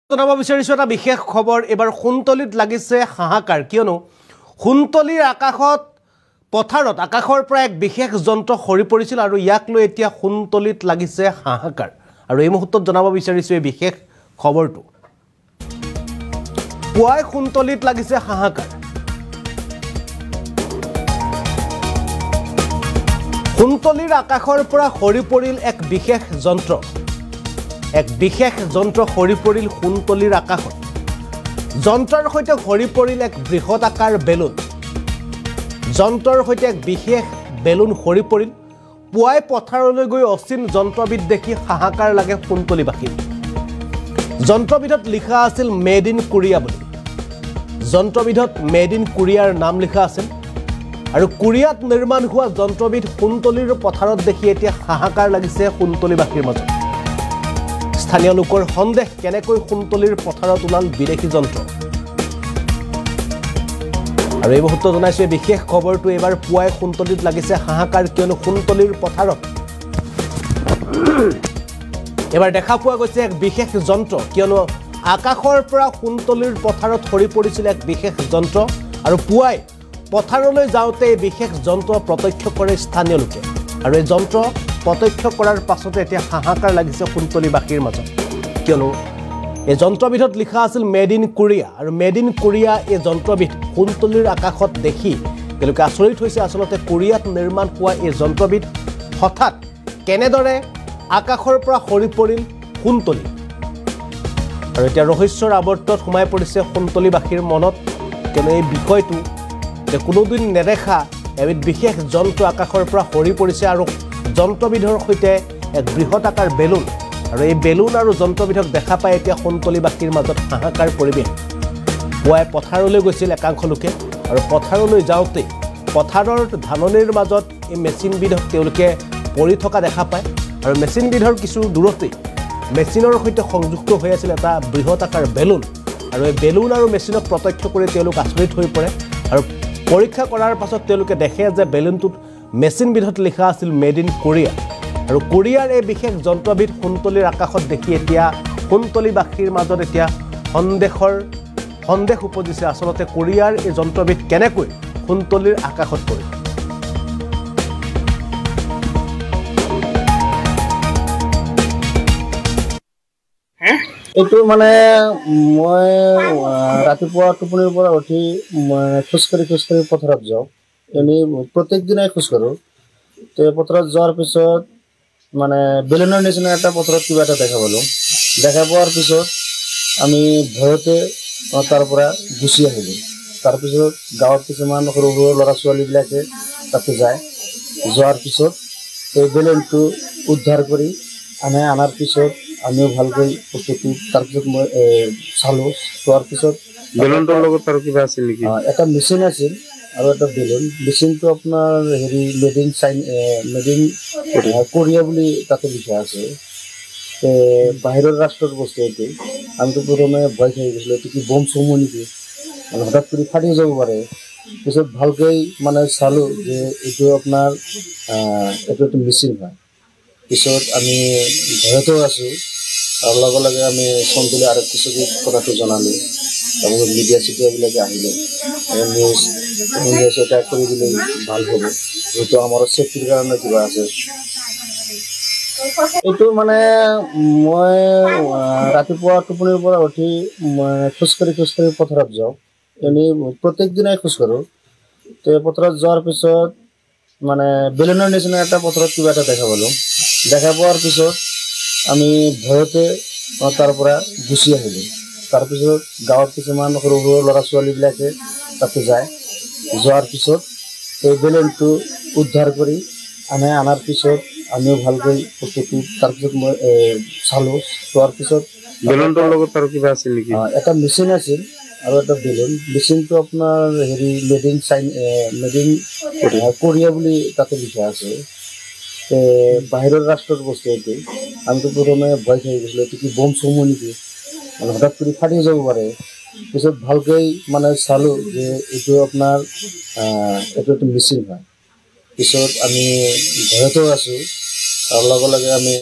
জনাব বিচাৰিছো এটা বিশেষ খবৰ এবাৰ খুনতলিত লাগিছে হাহাকাৰ কিয়নো খুনতলিৰ আকাশত পথাৰত আকাশৰ পৰা এক বিশেষ যন্ত্ৰ খৰি পৰিছিল আৰু ইয়াক লৈ এতিয়া খুনতলিত লাগিছে হাহাকাৰ আৰু এই মুহূৰ্তত জনাব বিচাৰিছো এই বিশেষ খবৰটো পুৱাই খুনতলিত লাগিছে হাহাকাৰ খুনতলিৰ আকাশৰ পৰা খৰি পৰিল এক বিশেষ যন্ত্ৰ এক বিশেষ যন্ত্ৰ খৰি পৰিল খুনতলিৰ আকাশত যন্ত্ৰৰ সৈতে খৰি পৰিল এক বৃহৎ আকাৰ বেলুন যন্ত্ৰৰ সৈতে এক বিশেষ বেলুন খৰি পৰিল পুৱাই পথাৰলৈ গৈ অচিন যন্ত্ৰবিদ দেখি হাহাকাৰ লাগে খুনতলিবাসী যন্ত্ৰবিদত লিখা আছিল মেড ইন কোৰিয়া বুলি যন্ত্ৰবিদত মেড ইন কোৰিয়াৰ নাম লিখা আছিল আৰু কোৰিয়াত নিৰ্মাণ হোৱা যন্ত্ৰবিদ খুনতলিৰ পথাৰত দেখি এতিয়া হাহাকাৰ লাগিছে খুনতলিবাসীৰ মাজত স্থানীয় লোকৰ সন্দেহ কেনেকৈ খুনতলিৰ পথাৰত ওলাল বিদেশী যন্ত্ৰ আৰু এই মুহূৰ্তত জনাইছো বিশেষ খবৰটো এবাৰ পুৱাই খুনতলিত লাগিছে হাহাকাৰ কিয়নো খুনতলিৰ পথাৰত এবাৰ দেখা পোৱা গৈছে এক বিশেষ যন্ত্ৰ কিয়নো আকাশৰ পৰা খুনতলিৰ পথাৰত খৰি পৰিছিল এক বিশেষ যন্ত্ৰ আৰু পুৱাই পথাৰলৈ যাওঁতে এই বিশেষ যন্ত্ৰ প্ৰত্যক্ষ কৰে স্থানীয় লোকে আৰু এই যন্ত্ৰ প্ৰত্যক্ষ কৰাৰ পাছতে এতিয়া হাহাকাৰ লাগিছে খুনতলিবাসীৰ মাজত কিয়নো এই যন্ত্ৰবিধত লিখা আছিল মেড ইন কোৰিয়া আৰু মেড ইন কোৰিয়া এই যন্ত্ৰবিধ খুনতলিৰ আকাশত দেখি তেওঁলোকে আচৰিত হৈছে আচলতে কোৰিয়াত নিৰ্মাণ হোৱা এই যন্ত্ৰবিধ হঠাৎ কেনেদৰে আকাশৰ পৰা খৰি পৰিল খুনতলি আৰু এতিয়া ৰহস্যৰ আৱৰ্তত সোমাই পৰিছে খুনতলিবাসীৰ মনত কিয়নো এই বিষয়টো যে কোনোদিন নেদেখা এবিধ বিশেষ যন্ত্ৰ আকাশৰ পৰা খৰি পৰিছে আৰু যন্ত্ৰবিধৰ সৈতে এক বৃহৎ আকাৰ বেলুন আৰু এই বেলুন আৰু যন্ত্ৰবিধক দেখা পাই এতিয়া খুনতলিবাসীৰ মাজত হাহাকাৰ পৰিৱেশ পুৱাই পথাৰলৈ গৈছিল একাংশ লোকে আৰু পথাৰলৈ যাওঁতে পথাৰৰ ধাননিৰ মাজত এই মেচিনবিধক তেওঁলোকে পৰি থকা দেখা পায় আৰু মেচিনবিধৰ কিছু দূৰতেই মেচিনৰ সৈতে সংযুক্ত হৈ আছিল এটা বৃহৎ আকাৰ বেলুন আৰু এই বেলুন আৰু মেচিনক প্ৰত্যক্ষ কৰি তেওঁলোক আচৰিত হৈ পৰে আৰু পৰীক্ষা কৰাৰ পাছত তেওঁলোকে দেখে যে বেলুনটোত মেচিনবিধত লিখা আছিল মেড ইন কোৰিয়া আৰু কোৰিয়াৰ এই বিশেষ যন্ত্ৰবিধ খুনতলিৰ আকাশত দেখি এতিয়া খুনতলিবাসীৰ মাজত এতিয়া সন্দেহ উপজিছে আচলতে কোৰিয়াৰ এই যন্ত্ৰবিধ কেনেকৈ খুনতলিৰ আকাশত পৰিল এইটো মানে মই ৰাতিপুৱা টোপনিৰ পৰা উঠি খোজকাঢ়ি পথাৰত যাওঁ এনেই প্ৰত্যেক দিনাই খোজকাঢ়োঁ তো পথাৰত যোৱাৰ পিছত মানে বেলুনৰ নিচিনা এটা পথাৰত কিবা এটা দেখা পালোঁ দেখা পোৱাৰ পিছত আমি ভয়তে তাৰ পৰা গুচি আহিলোঁ তাৰপিছত গাঁৱত কিছুমান সৰু সৰু ল'ৰা ছোৱালীবিলাকে তাতে যায় যোৱাৰ পিছত এই বেলুনটো উদ্ধাৰ কৰি আনাৰ পিছত আমিও ভালকৈ বস্তুটো তাৰপিছত মই চালোঁ চোৱাৰ পিছত বেলুনটোৰ লগত আৰু কিবা আছিল নেকি এটা মেচিন আছিল আৰু এটা বেলুন মেচিনটো আপোনাৰ হেৰি মেড ইন কোৰিয়া বুলি তাতে লিখা আছে বাহিৰৰ ৰাষ্ট্ৰৰ বস্তু এইটো আমিতো প্ৰথমে ভয় খাই গৈছিলোঁ এইটো কি বম চমো নেকি মানে হঠাৎ কৰি ফাটি যাব পাৰে পিছত ভালকৈ মানে চালোঁ যে এইটো আপোনাৰ এইটো এটা মেচিন হয় পিছত আমি ভয়তেও আছোঁ আৰু লগে লগে আমি চম্পলি আৰক্ষী চকীক কথাটো জনালোঁ তাৰপিছত মিডিয়াবিলাকে আহিলে নিউজ এটা কৰি দিলে ভাল হ'ব যিহেতু আমাৰ ছেফটিৰ কাৰণে কিবা আছে এইটো মানে মই ৰাতিপুৱা টোপনিৰ পৰা উঠি খোজকাঢ়ি পথাৰত যাওঁ এনেই প্ৰত্যেক দিনাই খোজকাঢ়োঁ তো পথাৰত যোৱাৰ পিছত মানে বেলুনৰ নিচিনা এটা পথাৰত কিবা এটা দেখা পালোঁ দেখা পোৱাৰ পিছত আমি ভয়তে তাৰ পৰা গুচি আহিলোঁ তাৰপিছত গাঁৱত কিছুমান সৰু সৰু ল'ৰা ছোৱালীবিলাকে তাতে যায় যোৱাৰ পিছত এই বেলুনটো উদ্ধাৰ কৰি আনাৰ পিছত আমিও ভালকৈ বস্তুটো তাৰপিছত মই চালোঁ চোৱাৰ পিছত বেলুনটোৰ লগত আৰু কিবা আছিল নেকি এটা মেচিন আছিল আৰু এটা বেলুন মেচিনটো আপোনাৰ হেৰি মেড ইন কোৰিয়া বুলি তাতে লিখা আছে বাহিৰৰ ৰাষ্ট্ৰৰ বস্তু এইটো আমিতো প্ৰথমে ভয় খাই গৈছিলোঁ এইটো কি বম চমো নেকি মানে হঠাৎ কৰি ফাটি যাব পাৰে পিছত ভালকৈ মানে চালোঁ যে এইটো আপোনাৰ এইটো এটা মেচিন হয় পিছত আমি ভয়তেও আছোঁ আৰু লগে লগে আমি